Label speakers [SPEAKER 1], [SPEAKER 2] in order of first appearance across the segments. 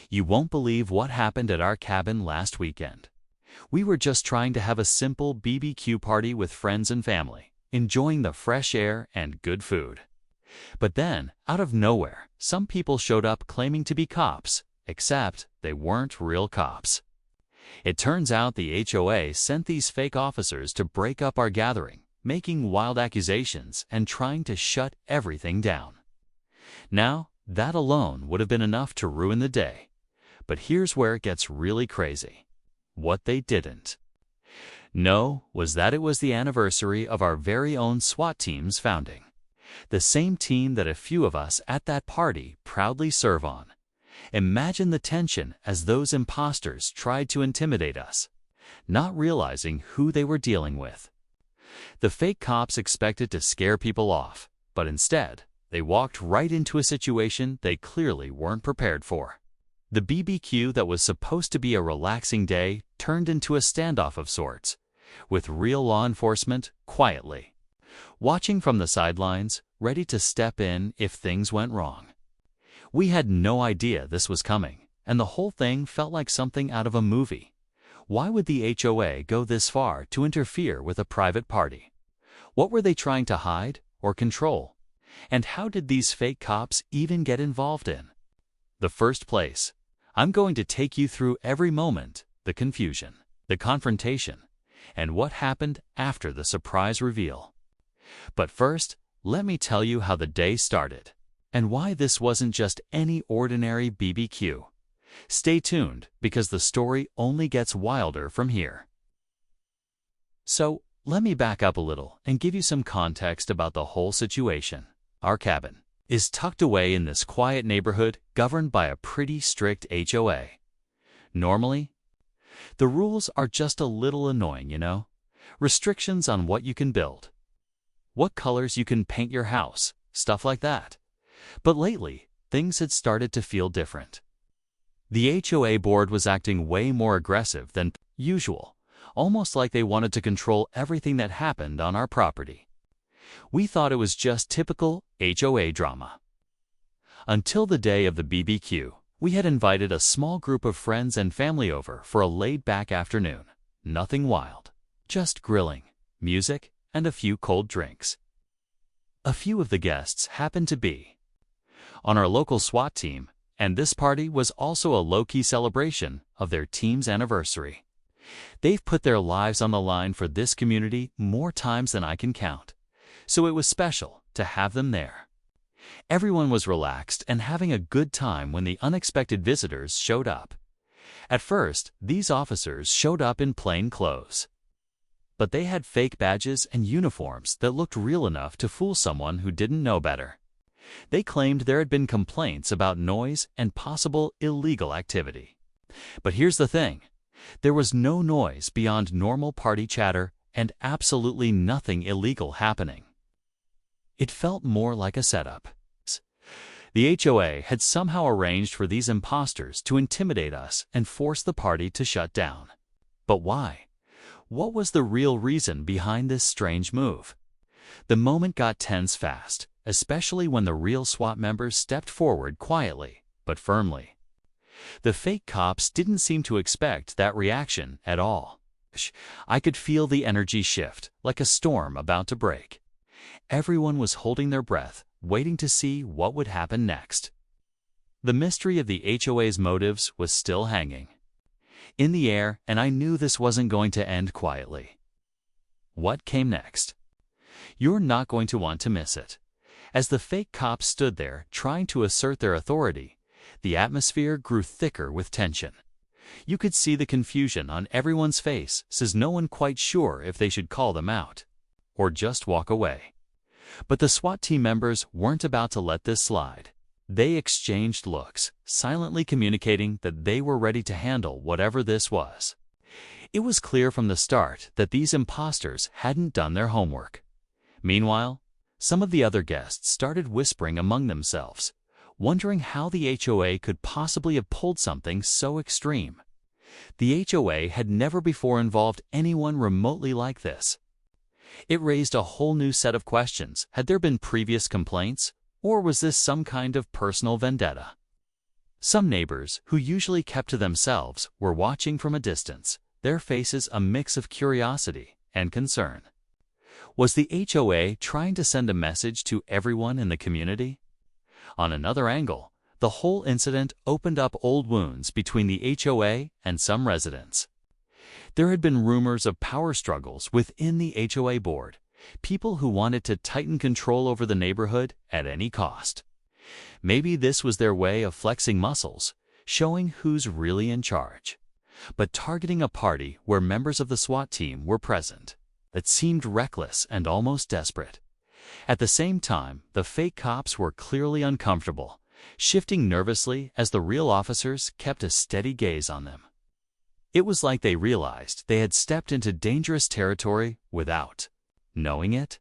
[SPEAKER 1] You won't believe what happened at our cabin last weekend. We were just trying to have a simple BBQ party with friends and family, enjoying the fresh air and good food. But then, out of nowhere, some people showed up claiming to be cops, except they weren't real cops. It turns out the HOA sent these fake officers to break up our gathering, making wild accusations and trying to shut everything down. Now, that alone would have been enough to ruin the day. But here's where it gets really crazy. What they didn't know was that it was the anniversary of our very own SWAT team's founding. The same team that a few of us at that party proudly serve on. Imagine the tension as those imposters tried to intimidate us, not realizing who they were dealing with. The fake cops expected to scare people off, but instead, they walked right into a situation they clearly weren't prepared for. The BBQ that was supposed to be a relaxing day turned into a standoff of sorts, with real law enforcement quietly watching from the sidelines, ready to step in if things went wrong. We had no idea this was coming, and the whole thing felt like something out of a movie. Why would the HOA go this far to interfere with a private party? What were they trying to hide or control? And how did these fake cops even get involved in the first place? I'm going to take you through every moment, the confusion, the confrontation, and what happened after the surprise reveal. But first, let me tell you how the day started, and why this wasn't just any ordinary BBQ. Stay tuned, because the story only gets wilder from here. So, let me back up a little and give you some context about the whole situation. Our cabin is tucked away in this quiet neighborhood governed by a pretty strict HOA. Normally, the rules are just a little annoying, you know? Restrictions on what you can build, what colors you can paint your house, stuff like that. But lately, things had started to feel different. The HOA board was acting way more aggressive than usual, almost like they wanted to control everything that happened on our property. We thought it was just typical HOA drama. Until the day of the BBQ, we had invited a small group of friends and family over for a laid-back afternoon. Nothing wild, just grilling, music, and a few cold drinks. A few of the guests happened to be on our local SWAT team, and this party was also a low-key celebration of their team's anniversary. They've put their lives on the line for this community more times than I can count, so it was special to have them there. Everyone was relaxed and having a good time when the unexpected visitors showed up. At first, these officers showed up in plain clothes, but they had fake badges and uniforms that looked real enough to fool someone who didn't know better. They claimed there had been complaints about noise and possible illegal activity. But here's the thing. There was no noise beyond normal party chatter and absolutely nothing illegal happening. It felt more like a setup. The HOA had somehow arranged for these imposters to intimidate us and force the party to shut down. But why? What was the real reason behind this strange move? The moment got tense fast, especially when the real SWAT members stepped forward quietly, but firmly. The fake cops didn't seem to expect that reaction at all. I could feel the energy shift, like a storm about to break. Everyone was holding their breath, waiting to see what would happen next. The mystery of the HOA's motives was still hanging in the air, and I knew this wasn't going to end quietly. What came next? You're not going to want to miss it. As the fake cops stood there trying to assert their authority, the atmosphere grew thicker with tension. You could see the confusion on everyone's face, as no one quite sure if they should call them out or just walk away. But the SWAT team members weren't about to let this slide. They exchanged looks, silently communicating that they were ready to handle whatever this was. It was clear from the start that these imposters hadn't done their homework. Meanwhile, some of the other guests started whispering among themselves, wondering how the HOA could possibly have pulled something so extreme. The HOA had never before involved anyone remotely like this. It raised a whole new set of questions. Had there been previous complaints, or was this some kind of personal vendetta? Some neighbors, who usually kept to themselves, were watching from a distance, their faces a mix of curiosity and concern. Was the HOA trying to send a message to everyone in the community? On another angle, the whole incident opened up old wounds between the HOA and some residents. There had been rumors of power struggles within the HOA board, people who wanted to tighten control over the neighborhood at any cost. Maybe this was their way of flexing muscles, showing who's really in charge. But targeting a party where members of the SWAT team were present, that seemed reckless and almost desperate. At the same time, the fake cops were clearly uncomfortable, shifting nervously as the real officers kept a steady gaze on them. It was like they realized they had stepped into dangerous territory without knowing it.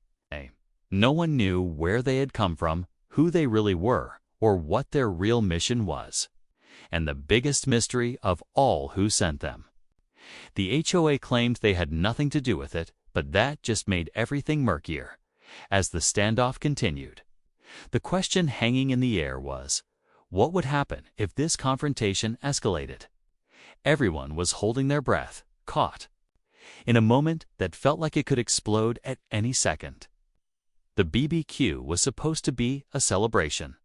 [SPEAKER 1] No one knew where they had come from, who they really were, or what their real mission was. And the biggest mystery of all, who sent them. The HOA claimed they had nothing to do with it, but that just made everything murkier. As the standoff continued, the question hanging in the air was, what would happen if this confrontation escalated? Everyone was holding their breath, caught in a moment that felt like it could explode at any second. The BBQ was supposed to be a celebration,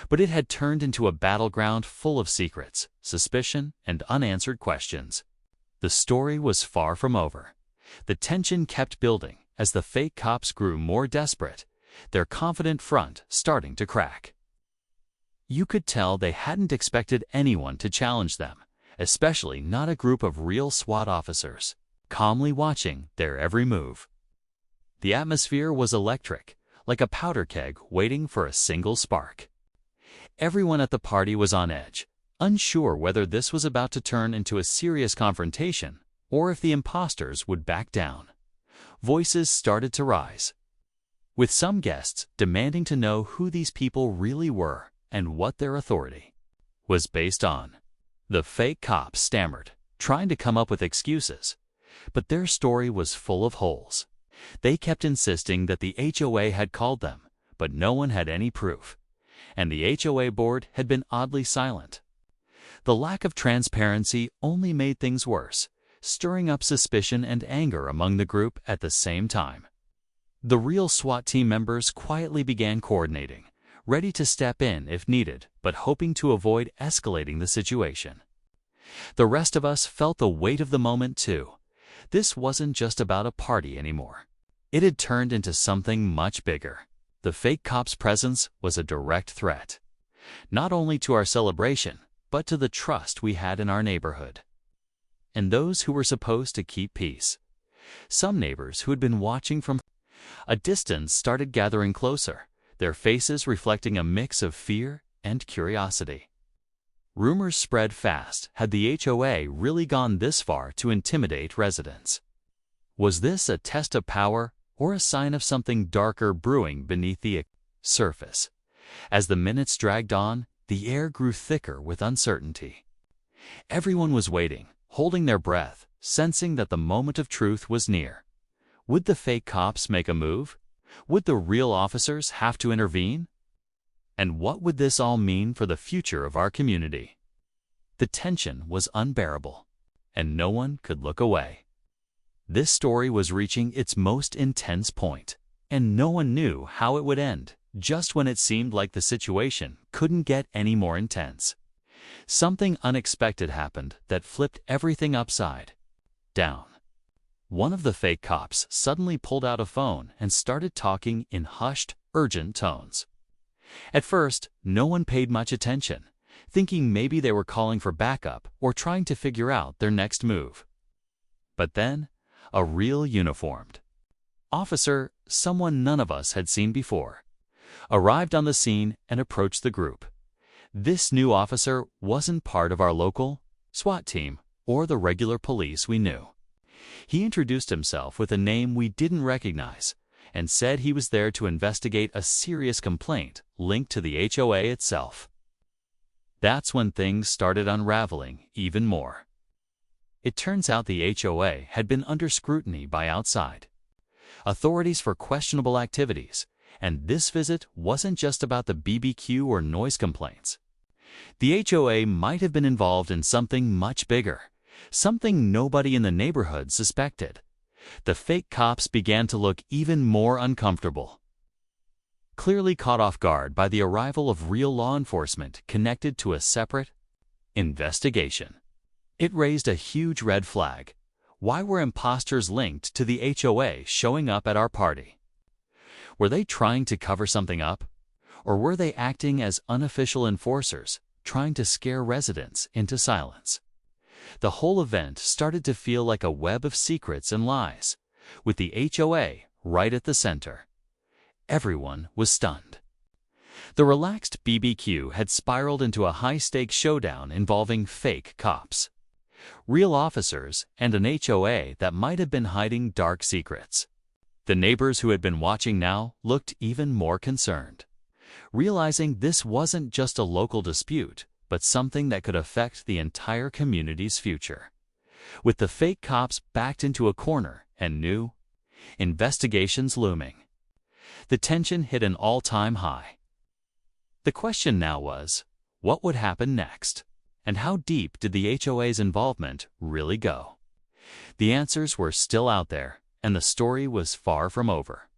[SPEAKER 1] but it had turned into a battleground full of secrets, suspicion, and unanswered questions. The story was far from over. The tension kept building as the fake cops grew more desperate, their confident front starting to crack. You could tell they hadn't expected anyone to challenge them, especially not a group of real SWAT officers, calmly watching their every move. The atmosphere was electric, like a powder keg waiting for a single spark. Everyone at the party was on edge, unsure whether this was about to turn into a serious confrontation or if the imposters would back down. Voices started to rise, with some guests demanding to know who these people really were and what their authority was based on. The fake cops stammered, trying to come up with excuses, but their story was full of holes. They kept insisting that the HOA had called them, but no one had any proof, and the HOA board had been oddly silent. The lack of transparency only made things worse, stirring up suspicion and anger among the group at the same time. The real SWAT team members quietly began coordinating, ready to step in if needed, but hoping to avoid escalating the situation. The rest of us felt the weight of the moment too. This wasn't just about a party anymore. It had turned into something much bigger. The fake cops' presence was a direct threat, not only to our celebration, but to the trust we had in our neighborhood and those who were supposed to keep peace. Some neighbors who had been watching from a distance started gathering closer, their faces reflecting a mix of fear and curiosity. Rumors spread fast. Had the HOA really gone this far to intimidate residents? Was this a test of power or a sign of something darker brewing beneath the surface? As the minutes dragged on, the air grew thicker with uncertainty. Everyone was waiting, holding their breath, sensing that the moment of truth was near. Would the fake cops make a move? Would the real officers have to intervene? And what would this all mean for the future of our community? The tension was unbearable, and no one could look away. This story was reaching its most intense point, and no one knew how it would end. Just when it seemed like the situation couldn't get any more intense, something unexpected happened that flipped everything upside down. One of the fake cops suddenly pulled out a phone and started talking in hushed, urgent tones. At first, no one paid much attention, thinking maybe they were calling for backup or trying to figure out their next move. But then, a real uniformed officer, someone none of us had seen before, arrived on the scene and approached the group. This new officer wasn't part of our local SWAT team or the regular police we knew. He introduced himself with a name we didn't recognize and said he was there to investigate a serious complaint linked to the HOA itself. That's when things started unraveling even more. It turns out the HOA had been under scrutiny by outside authorities for questionable activities, and this visit wasn't just about the BBQ or noise complaints. The HOA might have been involved in something much bigger, something nobody in the neighborhood suspected. The fake cops began to look even more uncomfortable. Clearly caught off guard by the arrival of real law enforcement connected to a separate investigation. It raised a huge red flag. Why were imposters linked to the HOA showing up at our party? Were they trying to cover something up? Or were they acting as unofficial enforcers, trying to scare residents into silence? The whole event started to feel like a web of secrets and lies, with the HOA right at the center. Everyone was stunned. The relaxed BBQ had spiraled into a high-stakes showdown involving fake cops, real officers, and an HOA that might have been hiding dark secrets. The neighbors who had been watching now looked even more concerned, realizing this wasn't just a local dispute, but something that could affect the entire community's future. With the fake cops backed into a corner and new investigations looming, the tension hit an all-time high. The question now was, what would happen next? And how deep did the HOA's involvement really go? The answers were still out there, and the story was far from over.